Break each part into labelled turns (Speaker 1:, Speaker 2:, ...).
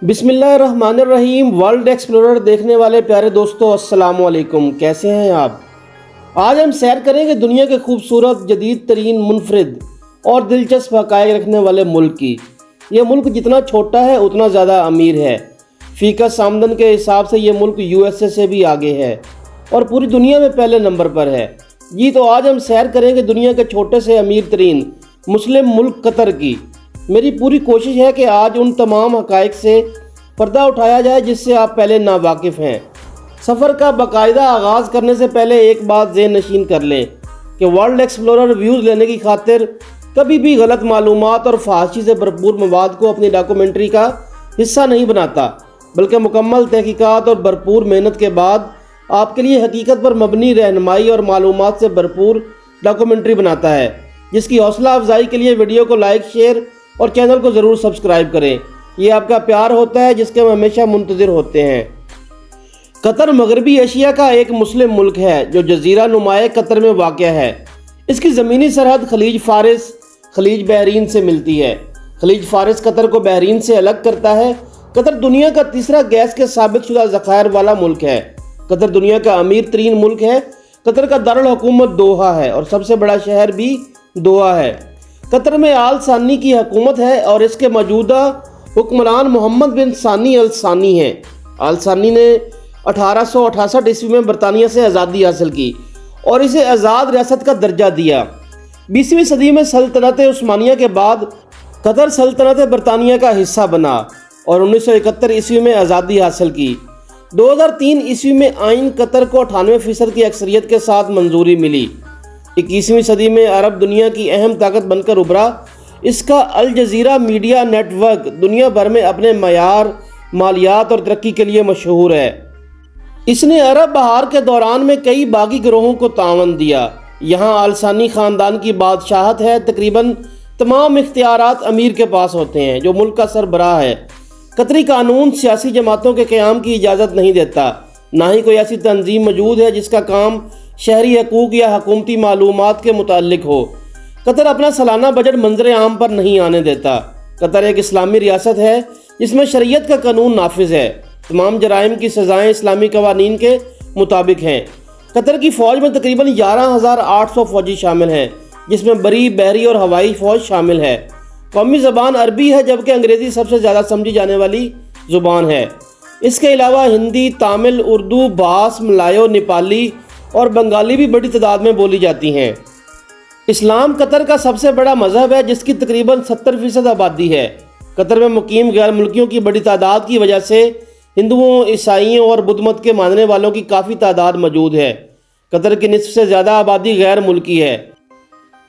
Speaker 1: بسم اللہ الرحمن الرحیم۔ ورلڈ ایکسپلورر دیکھنے والے پیارے دوستو، السلام علیکم، کیسے ہیں آپ؟ آج ہم سیر کریں گے دنیا کے خوبصورت، جدید ترین، منفرد اور دلچسپ حقائق رکھنے والے ملک کی۔ یہ ملک جتنا چھوٹا ہے اتنا زیادہ امیر ہے۔ فی کس آمدن کے حساب سے یہ ملک USA سے بھی آگے ہے اور پوری دنیا میں پہلے نمبر پر ہے۔ تو آج ہم سیر کریں گے دنیا کے چھوٹے سے امیر ترین مسلم ملک قطر کی۔ میری پوری کوشش ہے کہ آج ان تمام حقائق سے پردہ اٹھایا جائے جس سے آپ پہلے ناواقف ہیں۔ سفر کا باقاعدہ آغاز کرنے سے پہلے ایک بات ذہن نشین کر لیں کہ ورلڈ ایکسپلورر ویوز لینے کی خاطر کبھی بھی غلط معلومات اور فحاشی سے بھرپور مواد کو اپنی ڈاکومنٹری کا حصہ نہیں بناتا، بلکہ مکمل تحقیقات اور بھرپور محنت کے بعد آپ کے لیے حقیقت پر مبنی رہنمائی اور معلومات سے بھرپور ڈاکومنٹری بناتا ہے، جس کی حوصلہ افزائی کے لیے ویڈیو کو لائک، شیئر اور چینل کو ضرور سبسکرائب کریں۔ یہ آپ کا پیار ہوتا ہے جس کے ہم ہمیشہ منتظر ہوتے ہیں۔ قطر مغربی ایشیا کا ایک مسلم ملک ہے جو جزیرہ نمائے قطر میں واقع ہے۔ اس کی زمینی سرحد خلیج فارس، خلیج بحرین سے ملتی ہے۔ خلیج فارس قطر کو بحرین سے الگ کرتا ہے۔ قطر دنیا کا تیسرا گیس کے ثابت شدہ ذخائر والا ملک ہے۔ قطر دنیا کا امیر ترین ملک ہے۔ قطر کا دارالحکومت دوحہ ہے اور سب سے بڑا شہر بھی دوحہ ہے۔ قطر میں آل ثانی کی حکومت ہے اور اس کے موجودہ حکمران محمد بن ثانی ال ثانی ہیں۔ آل ثانی نے 1868 عیسوی میں برطانیہ سے آزادی حاصل کی اور اسے آزاد ریاست کا درجہ دیا۔ 20ویں صدی میں سلطنت عثمانیہ کے بعد قطر سلطنت برطانیہ کا حصہ بنا اور 1971 عیسوی میں آزادی حاصل کی۔ 2003 عیسوی میں آئین قطر کو 98% کی اکثریت کے ساتھ منظوری ملی۔ 21ویں صدی میں عرب دنیا کی اہم طاقت بن کر ابھرا۔ اس کا الجزیرہ میڈیا نیٹ ورک دنیا بھر میں اپنے معیار، مالیات اور ترقی کے لیے مشہور ہے۔ اس نے عرب بہار کے دوران میں کئی باغی گروہوں کو تعاون دیا۔ یہاں آل ثانی خاندان کی بادشاہت ہے۔ تقریباً تمام اختیارات امیر کے پاس ہوتے ہیں جو ملک کا سربراہ ہے۔ قطری قانون سیاسی جماعتوں کے قیام کی اجازت نہیں دیتا، نہ ہی کوئی ایسی تنظیم موجود ہے جس کا کام شہری حقوق یا حکومتی معلومات کے متعلق ہو۔ قطر اپنا سالانہ بجٹ منظر عام پر نہیں آنے دیتا۔ قطر ایک اسلامی ریاست ہے جس میں شریعت کا قانون نافذ ہے۔ تمام جرائم کی سزائیں اسلامی قوانین کے مطابق ہیں۔ قطر کی فوج میں تقریباً 11,800 فوجی شامل ہیں، جس میں بری، بحری اور ہوائی فوج شامل ہے۔ قومی زبان عربی ہے جبکہ انگریزی سب سے زیادہ سمجھی جانے والی زبان ہے۔ اس کے علاوہ ہندی، تامل، اردو، بھاس، ملایو، نیپالی اور بنگالی بھی بڑی تعداد میں بولی جاتی ہیں۔ اسلام قطر کا سب سے بڑا مذہب ہے جس کی تقریباً 70% آبادی ہے۔ قطر میں مقیم غیر ملکیوں کی بڑی تعداد کی وجہ سے ہندوؤں، عیسائیوں اور بدھ مت کے ماننے والوں کی کافی تعداد موجود ہے۔ قطر کی نصف سے زیادہ آبادی غیر ملکی ہے۔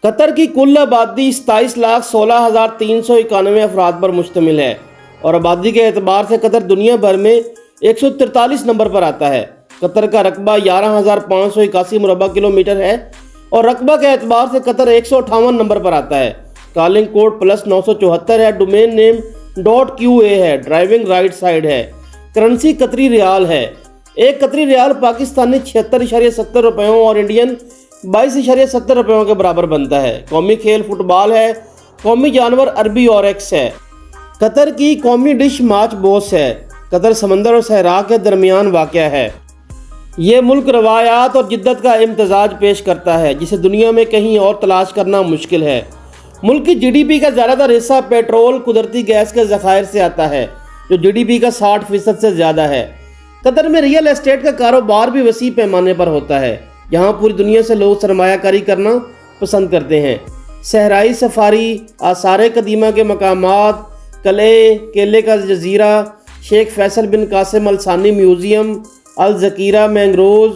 Speaker 1: قطر کی کل آبادی 27,16,391 افراد پر مشتمل ہے اور آبادی کے اعتبار سے قطر دنیا بھر میں 143 نمبر پر آتا ہے۔ قطر کا رقبہ 11,581 مربع کلومیٹر ہے اور رقبہ کے اعتبار سے قطر 158 نمبر پر آتا ہے۔ کالنگ کوڈ +974 ہے۔ ڈومین نیم .QA ہے۔ ڈرائیونگ رائٹ سائڈ ہے۔ کرنسی قطری ریال ہے۔ ایک قطری ریال پاکستانی 76.70 روپیوں اور انڈین 22.70 روپیوں کے برابر بنتا ہے۔ قومی کھیل فٹ بال ہے۔ قومی جانور عربی اوریکس ہے۔ قطر کی قومی ڈش ماچ بوس ہے۔ قطر سمندر اور صحرا کے درمیان واقع ہے۔ یہ ملک روایات اور جدت کا امتزاج پیش کرتا ہے جسے دنیا میں کہیں اور تلاش کرنا مشکل ہے۔ ملک کی GDP کا زیادہ تر حصہ پیٹرول، قدرتی گیس کے ذخائر سے آتا ہے جو GDP کا 60% سے زیادہ ہے۔ قطر میں ریئل اسٹیٹ کا کاروبار بھی وسیع پیمانے پر ہوتا ہے۔ یہاں پوری دنیا سے لوگ سرمایہ کاری کرنا پسند کرتے ہیں۔ صحرائی سفاری، آثار قدیمہ کے مقامات، قلعے، کیلے کا جزیرہ، شیخ فیصل بن قاسم ال ثانی میوزیم، الذخیرہ، مینگروز،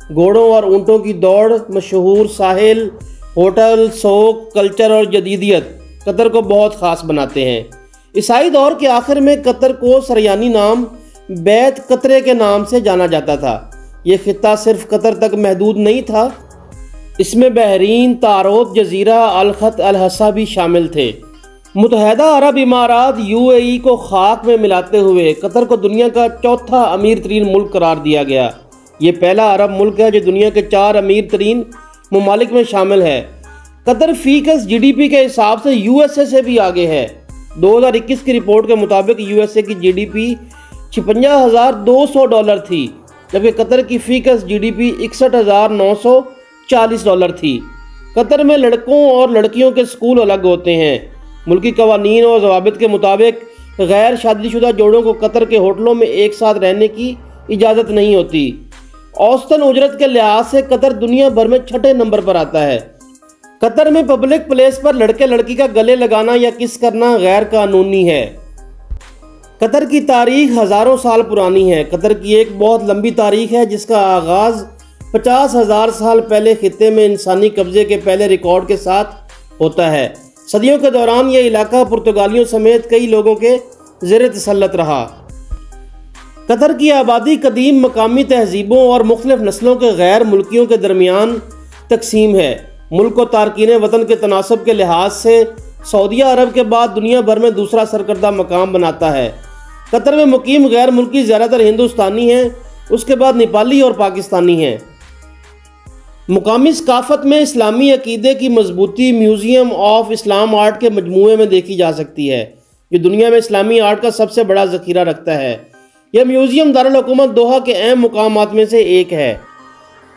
Speaker 1: گھوڑوں اور اونٹوں کی دوڑ، مشہور ساحل، ہوٹل، سوق، کلچر اور جدیدیت قطر کو بہت خاص بناتے ہیں۔ عیسائی دور کے آخر میں قطر کو سریانی نام بیت قطرے کے نام سے جانا جاتا تھا۔ یہ خطہ صرف قطر تک محدود نہیں تھا، اس میں بحرین، تاروت جزیرہ، الخط، الحصہ بھی شامل تھے۔ متحدہ عرب امارات UAE کو خاک میں ملاتے ہوئے قطر کو دنیا کا چوتھا امیر ترین ملک قرار دیا گیا۔ یہ پہلا عرب ملک ہے جو دنیا کے 4 امیر ترین ممالک میں شامل ہے۔ قطر فی کس GDP کے حساب سے USA سے بھی آگے ہے۔ 2021 की रिपोर्ट के मुताबिक यूएसए की जीडीपी $56,200 थी, जबकि कतर की फीकस जीडीपी $61,940 थी। कतर में लड़कों और लड़कियों के स्कूल अलग होते हैं। मुल्की कवानीन और ज़वाबित के मुताबिक गैर शादीशुदा जोड़ों को कतर के होटलों में एक साथ रहने की इजाज़त नहीं होती। औसतन उजरत के लिहाज से कतर दुनिया भर में 6ठे नंबर पर आता है। कतर में पब्लिक प्लेस पर लड़के लड़की का गले लगाना या किस करना गैर कानूनी है। कतर की तारीख हज़ारों साल पुरानी है। कतर की एक बहुत लंबी तारीख है जिसका आगाज़ 50,000 साल पहले खित्ते में इंसानी कब्जे के पहले रिकॉर्ड के साथ होता है। सदियों के दौरान यह इलाका पुर्तगालियों समेत कई लोगों के ज़ेर तसल्लुत रहा। कतर की आबादी कदीम मकामी तहजीबों और मुख्तलिफ नस्लों के गैर मुल्कियों के दरमियान तकसीम है। मुल्क को तारकीन वतन के तनासब के लिहाज से सऊदीया अरब के बाद दुनिया भर में दूसरा सरकर्दा मकाम बनाता है। कतर में मुकीम गैर मुल्की ज़्यादातर हिंदुस्तानी हैं, उसके बाद नेपाली और पाकिस्तानी हैं। मुकामी सकाफ़त में इस्लामी अकीदे की मजबूती म्यूज़ियम ऑफ इस्लाम आर्ट के मजमूए में देखी जा सकती है, जो दुनिया में इस्लामी आर्ट का सबसे बड़ा ज़ख़ीरा रखता है। यह म्यूज़ियम दारुल हुकूमत दोहा के अहम मुकामात में से एक है।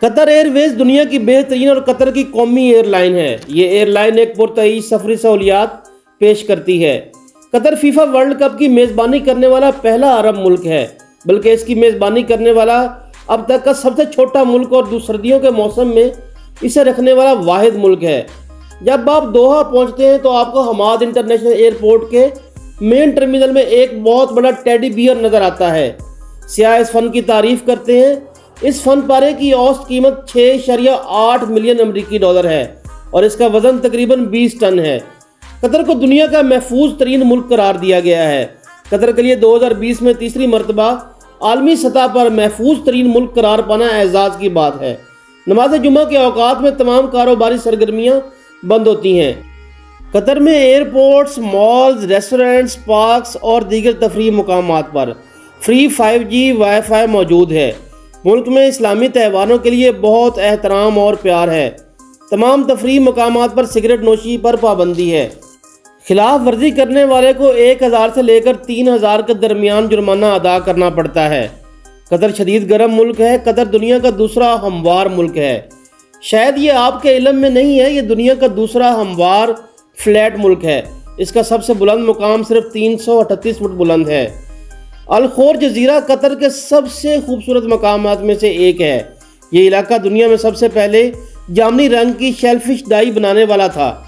Speaker 1: कतर एयरवेज़ दुनिया की बेहतरीन और कतर की कौमी एयरलाइन है। ये एयरलाइन एक पुरतईश सफरी सहूलियात पेश करती है। कतर फीफा वर्ल्ड कप की मेज़बानी करने वाला पहला अरब मुल्क है, बल्कि इसकी मेज़बानी करने वाला अब तक का सबसे छोटा मुल्क और सर्दियों के मौसम में इसे रखने वाला वाहिद मुल्क है। जब आप दोहा पहुंचते हैं तो आपको हमाद इंटरनेशनल एयरपोर्ट के मेन टर्मिनल में एक बहुत बड़ा टेडी बियर नज़र आता है। सियाह इस फ़न की तारीफ़ करते हैं। इस फ़न पारे की औसत कीमत 6.8 मिलियन अमरीकी डॉलर है और इसका वज़न तकरीबन 20 टन है। कतर को दुनिया का महफूज तरीन मुल्क करार दिया गया है। कतर के लिए 2020 में तीसरी मरतबा आलमी सतह पर महफूज तरीन मुल्क करार पाना एजाज़ की बात है। नमाज जुमा के औकात में तमाम कारोबारी सरगर्मियाँ बंद होती हैं। कतर में एयरपोर्ट्स, मॉल्स, रेस्टोरेंट्स, पार्क्स और दीगर तफरीह मुकामात पर फ्री 5G वाईफाई मौजूद है। मुल्क में इस्लामी त्यौहारों के लिए बहुत एहतराम और प्यार है। तमाम तफरीह मुकामात पर सिगरेट नोशी पर पाबंदी है। खिलाफ वर्जी करने वाले को 1,000 से लेकर 3,000 के दरमियान जुर्माना अदा करना पड़ता है। कतर शदीद गर्म मुल्क है। कतर दुनिया का दूसरा हमवार मुल्क है। शायद ये आपके इल्म में नहीं है, ये दुनिया का दूसरा हमवार फ्लैट मुल्क है। इसका सबसे बुलंद मुकाम सिर्फ 338 फुट बुलंद है। अल-खोर जजीरा कतर के सबसे खूबसूरत मकामात में से एक है। ये इलाका दुनिया में सबसे पहले जामनी रंग की शेलफिश डाई बनाने वाला था,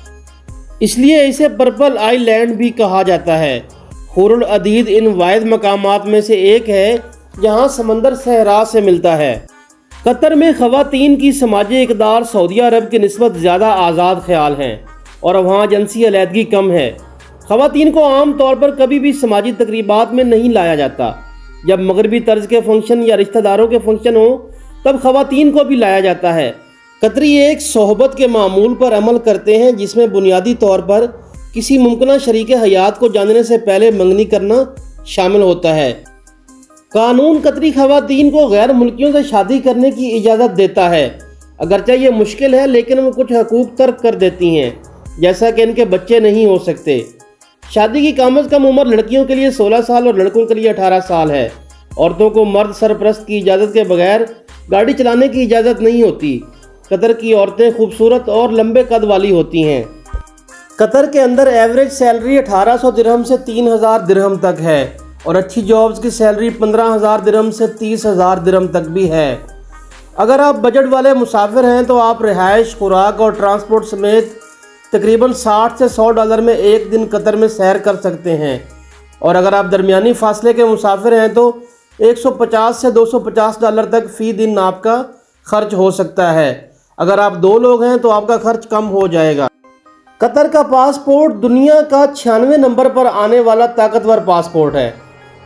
Speaker 1: इसलिए इसे पर्पल आइलैंड भी कहा जाता है। हुरुल अदीद इन वाहिद मकामात में से एक है जहाँ समंदर सहरा से मिलता है। कतर में ख़वातीन की समाजी इक़दार सऊदी अरब की निस्बत ज़्यादा आज़ाद ख्याल हैं और वहाँ जिनसी अलहदगी कम है। ख़वातीन को आम तौर पर कभी भी समाजी तकरीबात में नहीं लाया जाता। जब मगरबी तर्ज के फंक्शन या रिश्तेदारों के फंक्शन हो तब ख़वातीन को भी लाया जाता है। कतरी एक सोहबत के मामूल पर अमल करते हैं जिसमें बुनियादी तौर पर किसी मुमकिन शरीक हयात को जानने से पहले मंगनी करना शामिल होता है। कानून कतरी ख़वातीन को गैर मुल्कियों से शादी करने की इजाज़त देता है, अगरचे ये मुश्किल है, लेकिन वो कुछ हकूक़ तर्क कर देती हैं, जैसा कि इनके बच्चे नहीं हो सकते। शादी की कम अज़ कम उम्र लड़कियों के लिए 16 साल और लड़कों के लिए 18 साल है। औरतों को मर्द सरपरस्त की इजाज़त के बगैर गाड़ी चलाने की इजाज़त नहीं होती। कतर की औरतें खूबसूरत और लंबे कद वाली होती हैं। कतर के अंदर एवरेज सैलरी 1800 दिरहम से 3000 दिरहम तक है और अच्छी जॉब्स की सैलरी 15,000 दिरहम से 30,000 दिरहम तक भी है। अगर आप बजट वाले मुसाफिर हैं तो आप रिहाइश, खुराक और ट्रांसपोर्ट समेत तकरीबन 60 से 100 डॉलर में एक दिन कतर में सैर कर सकते हैं। और अगर आप दरमियानी फासले के मुसाफिर हैं तो 150 से 250 डॉलर तक फ़ी दिन आपका खर्च हो सकता है। अगर आप 2 लोग हैं तो आपका खर्च कम हो जाएगा। कतर का पासपोर्ट दुनिया का 96 नंबर पर आने वाला ताकतवर पासपोर्ट है,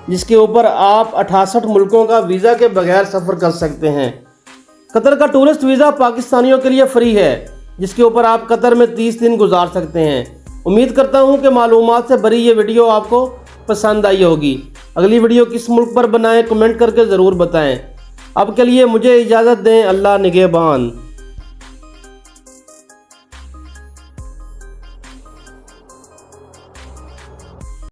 Speaker 1: जिसके ऊपर आप 68 मुल्कों का वीज़ा के बगैर सफ़र कर सकते हैं। कतर का टूरिस्ट वीज़ा पाकिस्तानियों के लिए फ्री है, जिसके ऊपर आप कतर में 30 दिन गुजार सकते हैं। उम्मीद करता हूँ कि मालूमात से भरी ये वीडियो आपको पसंद आई होगी। अगली वीडियो किस मुल्क पर बनाएं कमेंट करके ज़रूर बताएं। अब के लिए मुझे इजाज़त दें। अल्लाह निगहबान।